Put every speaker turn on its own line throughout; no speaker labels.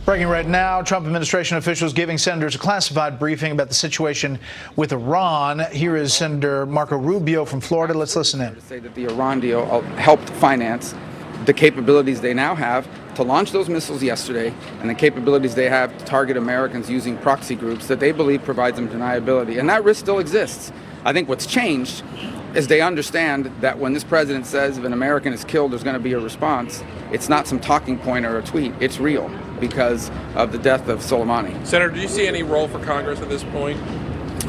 Breaking right now, Trump administration officials giving senators a classified briefing about the situation with Iran. Here is Senator Marco Rubio from Florida. Let's listen in.
To say that the Iran deal helped finance the capabilities they now have to launch those missiles yesterday and the capabilities they have to target Americans using proxy groups that they believe provides them deniability. And that risk still exists. I think what's changed is they understand that when this president says if an American is killed, there's going to be a response, it's not some talking point or a tweet. It's real because of the death of Soleimani.
Senator, do you see any role for Congress at this point,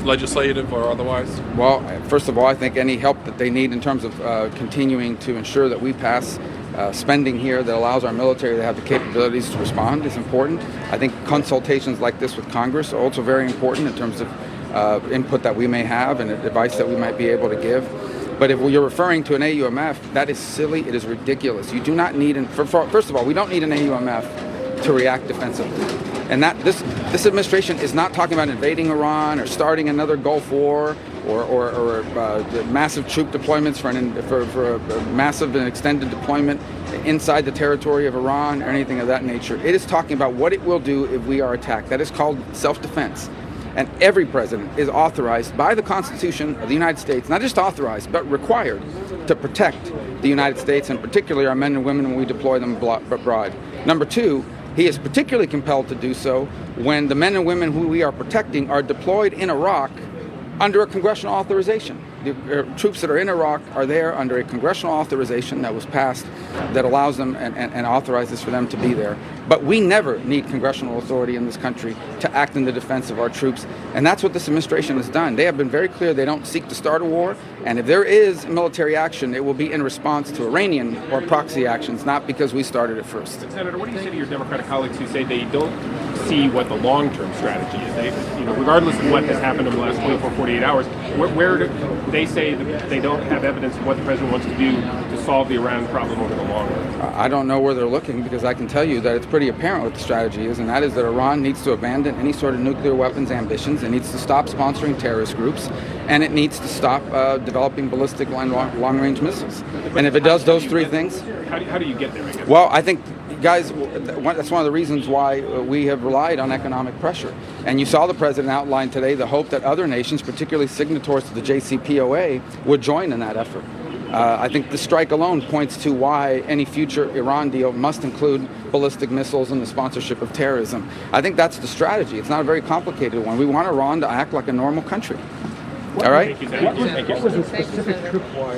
legislative or otherwise?
Well, first of all, I think any help that they need in terms of continuing to ensure that we pass spending here that allows our military to have the capabilities to respond is important. I think consultations like this with Congress are also very important in terms of input that we may have and advice that we might be able to give. But if you're referring to an AUMF, that is silly. It is ridiculous. You do not need, first of all, we don't need an AUMF to react defensively. And that this administration is not talking about invading Iran or starting another Gulf War or massive troop deployments for a massive and extended deployment inside the territory of Iran or anything of that nature. It is talking about what it will do if we are attacked. That is called self-defense. And every president is authorized by the Constitution of the United States, not just authorized, but required to protect the United States and particularly our men and women when we deploy them abroad. Number two, he is particularly compelled to do so when the men and women who we are protecting are deployed in Iraq under a congressional authorization. The troops that are in Iraq are there under a congressional authorization that was passed that allows them and authorizes for them to be there. But we never need congressional authority in this country to act in the defense of our troops. And that's what this administration has done. They have been very clear they don't seek to start a war. And if there is military action, it will be in response to Iranian or proxy actions, not because we started it first.
Senator, what do you say to your Democratic colleagues who say they don't see what the long-term strategy is? They, regardless of what has happened over the last 24, 48 hours, where do they say that they don't have evidence of what the president wants to do to solve the Iran problem over the long run?
I don't know where they're looking because I can tell you that it's pretty apparent what the strategy is, and that is that Iran needs to abandon any sort of nuclear weapons ambitions. It needs to stop sponsoring terrorist groups, and it needs to stop developing ballistic long-range missiles. And if it does those three things...
How do you get there, I guess?
Well, I think, guys, that's one of the reasons why we have relied on economic pressure. And you saw the president outline today the hope that other nations, particularly signatories to the JCPOA, would join in that effort. I think the strike alone points to why any future Iran deal must include ballistic missiles and the sponsorship of terrorism. I think that's the strategy. It's not a very complicated one. We want Iran to act like a normal country. All right?
Thank you, Senator.
What was the specific trip wire?